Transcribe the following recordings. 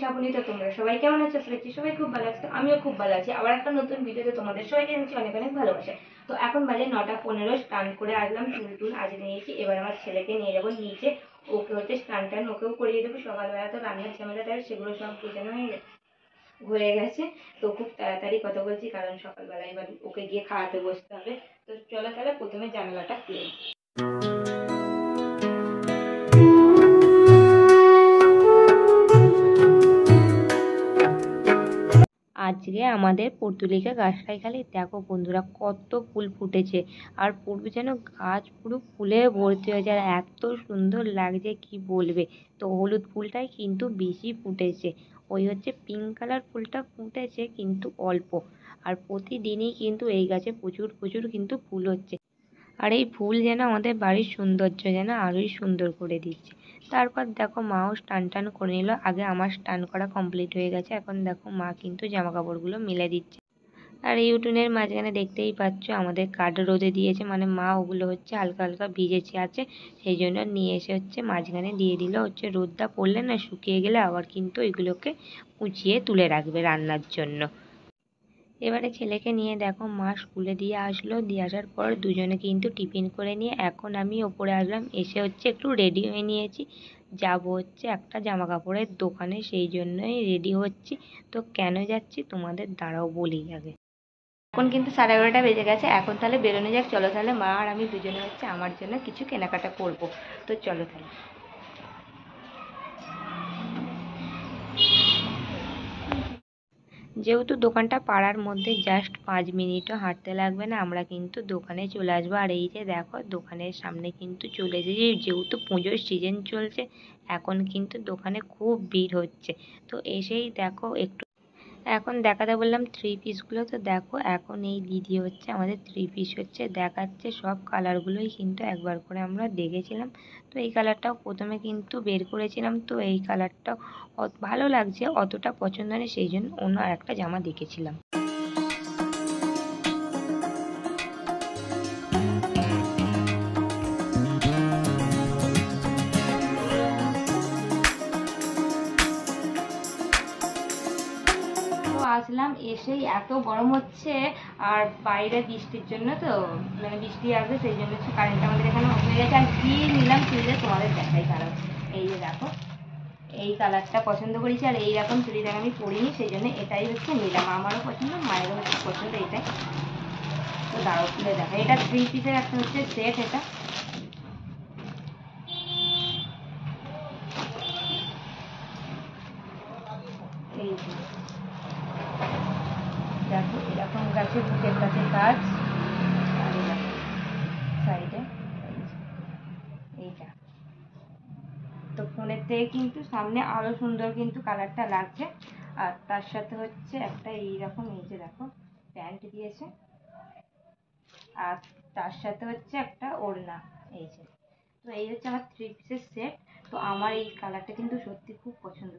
শ্রাবণী। তো তোমরা সবাই কেমন আছো? শুনেছি সবাই খুব ভালো আছো, আমিও খুব ভালো আছি। আবার একটা নতুন ভিডিওতে তোমাদের সবাইকে জানাচ্ছি অনেক অনেক ভালোবাসা। তো এখন বাজে 9:15, স্নান করে আসলাম, চুল টুল আজকে নিয়েছি। এবার আমার ছেলেকে নিয়ে যাবো নিচে, ওকে হচ্ছে স্নান টান ওকেও করিয়ে দেবো। সকালবেলা তো রান্নার ঝামেলা থাকে, সেগুলো সব গোছানো হয়ে গেছে। তো খুব তাড়াতাড়ি কথা বলছি, কারণ সকালবেলা এবার ওকে গিয়ে খাওয়াতে বসতে হবে। তো চলো তাহলে প্রথমে জানালাটা খুলে। আজকে আমাদের পর্তুলিকা গাছটায় খালি দেখো বন্ধুরা কত ফুল ফুটেছে, আর পুরো যেন গাছ পুরো ফুলে ভর্তি হয়েছে, আর এত সুন্দর লাগছে কি বলবে। তো হলুদ ফুলটাই কিন্তু বেশি ফুটেছে, ওই হচ্ছে পিঙ্ক কালার ফুলটা ফুটেছে কিন্তু অল্প। আর প্রতিদিনই কিন্তু এই গাছে প্রচুর প্রচুর কিন্তু ফুল হচ্ছে, আর এই ফুল যেন আমাদের বাড়ির সৌন্দর্য যেন আরোই সুন্দর করে দিচ্ছে। তারপর দেখো মাও স্নান টান করে নিল, আগে আমার স্নান করা কমপ্লিট হয়ে গেছে। এখন দেখো মা কিন্তু জামা কাপড়গুলো মেলে দিচ্ছে। আর এই উঠোনের মাঝখানে দেখতেই পাচ্ছ আমাদের কাঠ রোদে দিয়েছে, মানে মা ওগুলো হচ্ছে হালকা হালকা ভিজেছে আছে, সেই জন্য নিয়ে এসে হচ্ছে মাঝখানে দিয়ে দিল। হচ্ছে রোদটা পড়লে না শুকিয়ে গেলে আবার কিন্তু এগুলোকে কুচিয়ে তুলে রাখবে রান্নার জন্য। এবারে ছেলেকে নিয়ে দেখো মা স্কুলে দিয়ে আসলো, দিয়ে আসার পর দুজনে কিন্তু টিফিন করে নিয়ে এখন আমি ওপরে আসলাম, এসে হচ্ছে একটু রেডি হয়ে নিয়েছি। যাব হচ্ছে একটা জামা কাপড়ের দোকানে, সেই জন্যই রেডি হচ্ছি। তো কেন যাচ্ছি তোমাদের দাঁড়াও বলি আগে। এখন কিন্তু 11:30 বেজে গেছে, এখন তাহলে বেরোনো যাক। চলো তাহলে মা আর আমি দুজনে হচ্ছে আমার জন্য কিছু কেনাকাটা করব। তো চলো তাহলে। যেহেতু দোকানটা পাড়ার মধ্যে, জাস্ট 5 মিনিটও হাঁটতে লাগবে না, আমরা কিন্তু দোকানে চলে আসবো। আর এই যে দেখো দোকানের সামনে কিন্তু চলে এসেছি, যেহেতু পুজোর সিজন চলছে এখন কিন্তু দোকানে খুব ভিড় হচ্ছে। তো এসেই দেখো একটু এখন দেখাতে বললাম 3 পিসগুলো, তো দেখো এখন এই দিদি হচ্ছে আমাদের 3 পিস হচ্ছে দেখাচ্ছে। সব কালারগুলোই কিন্তু একবার করে আমরা দেখেছিলাম। তো এই কালারটাও প্রথমে কিন্তু বের করেছিলাম, তো এই কালারটাও ভালো লাগছে, অতটা পছন্দ নেই, সেই জন্য অন্য একটা জামা দেখেছিলাম। তো আসলাম, এসেই এত গরম হচ্ছে, আর বাইরে বৃষ্টির জন্য তো মানে বৃষ্টি আসবে সেই জন্য হচ্ছে কারেন্টটা আমাদের এখানে অফ হয়ে গেছে। আর কি নিলাম চুড়িদার তোমাদের দেখাই কালার, এই যে দেখো এই কালারটা পছন্দ করেছি। আর এইরকম চুড়িদার আমি পরিনি, সেই জন্য এটাই হচ্ছে নিলাম। আমারও পছন্দ, মায়েরও হচ্ছে পছন্দ এটাই। তো দাঁড়াও খুলে দেখো, এটা 3 পিসের একটা হচ্ছে সেট। এটা এই দেখো এরকম গাছে বুকের কাছে কাজ, আর এরকম সাইডে এইটা। তো ফোনের থেকে কিন্তু সামনে আরো সুন্দর কিন্তু কালারটা লাগছে। আর তার সাথে হচ্ছে একটা এইরকম এই যে দেখো প্যান্ট দিয়েছে, আর তার সাথে হচ্ছে একটা ওড়না এই যে। তো এই হচ্ছে আমার 3 পিসের সেট। তো আমার এই কালারটা কিন্তু সত্যি খুব পছন্দ।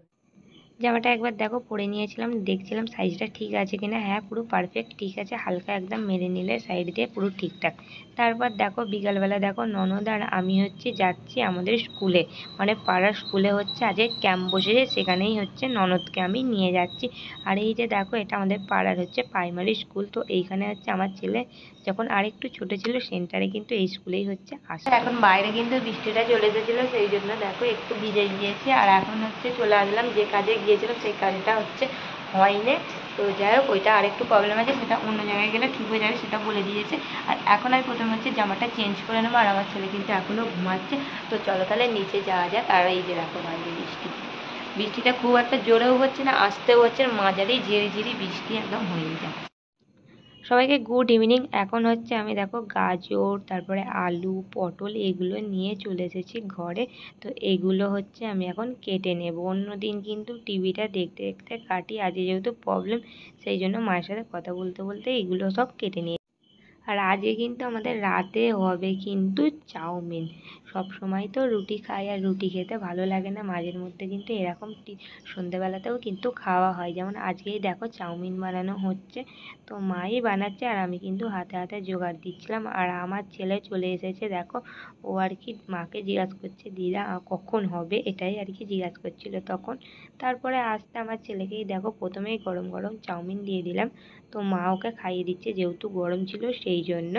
জামাটা একবার দেখো পরে নিয়েছিলাম, দেখছিলাম সাইজটা ঠিক আছে কিনা। হ্যাঁ পুরো পারফেক্ট ঠিক আছে, হালকা একদম মেরে নিলে সাইড দিয়ে পুরো ঠিকঠাক। তারপর দেখো বিকালবেলা দেখো ননদ আর আমি হচ্ছে যাচ্ছি আমাদের স্কুলে, মানে পাড়ার স্কুলে হচ্ছে আজকে ক্যাম্প বসেছে, সেখানেই হচ্ছে ননদকে আমি নিয়ে যাচ্ছি। আর এই যে দেখো এটা আমাদের পাড়ার হচ্ছে প্রাইমারি স্কুল। তো এইখানে হচ্ছে আমার ছেলে যখন আরেকটু ছোট ছিল সেন্টারে কিন্তু এই স্কুলেই হচ্ছে আসে। এখন বাইরে কিন্তু বৃষ্টিটা চলে এসেছিলো, সেই জন্য দেখো একটু ভিজে গিয়েছি। আর এখন হচ্ছে চলে আসলাম, যে কাজে গিয়েছিলাম সেই কাজটা হচ্ছে হয়নি। তো যাই হোক ওইটা আরেকটু প্রবলেম আছে, সেটা অন্য জায়গায় গেলে ঠিক হয়ে যাবে, সেটা বলে দিয়েছে। আর এখন আমি প্রথমে হচ্ছে জামাটা চেঞ্জ করে নেবো, আর আমার ছেলে কিন্তু এখনও ঘুমাচ্ছে। তো চলো তাহলে নিচে যাওয়া যাক। আর এই যে দেখো বাইরে বৃষ্টি, বৃষ্টিটা খুব একটা জোরেও হচ্ছে না, আসতেও হচ্ছে, মাঝারি ঝিরিঝিরি বৃষ্টি একদম হয়ে যায়। সবাইকে গুড ইভিনিং। এখন হচ্ছে আমি দেখো গাজর, তারপরে আলু, পটল এগুলো নিয়ে চলে এসেছি ঘরে। তো এগুলো হচ্ছে আমি এখন কেটে নেব। অন্যদিন কিন্তু টিভিটা দেখতে দেখতে কাটি, আজকে যেহেতু প্রবলেম সেই জন্য মায়ের সাথে কথা বলতে বলতে এগুলো সব কেটে নিয়ে। আর আজকে কিন্তু আমাদের রাতে হবে কিন্তু চাউমিন। সব সময় তো রুটি খাই আর রুটি খেতে ভালো লাগে না, মাঝের মধ্যে কিন্তু এরকম সন্ধেবেলাতেও কিন্তু খাওয়া হয়। যেমন আজকেই দেখো চাউমিন বানানো হচ্ছে, তো মাই বানাচ্ছে আর আমি কিন্তু হাতে হাতে জোগাড় দিচ্ছিলাম। আর আমার ছেলে চলে এসেছে দেখো, ও আর কি মাকে জিজ্ঞাসা করছে দিদা কখন হবে, এটাই আর কি জিজ্ঞাসা করছিল তখন। তারপরে আসতে আমার ছেলেকেই দেখো প্রথমেই গরম গরম চাউমিন দিয়ে দিলাম, তো মা ওকে খাইয়ে দিচ্ছে যেহেতু গরম ছিল সেই জন্য।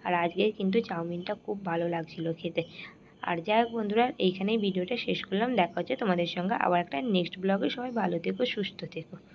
আর আজকে কিন্তু চাউমিনটা খুব ভালো লাগছিল খেতে। আর যাই হোক বন্ধুরা, এইখানেই ভিডিওটা শেষ করলাম। দেখা হচ্ছে তোমাদের সঙ্গে আবার একটা নেক্সট ব্লগে। সবাই ভালো থেকো, সুস্থ থেকো।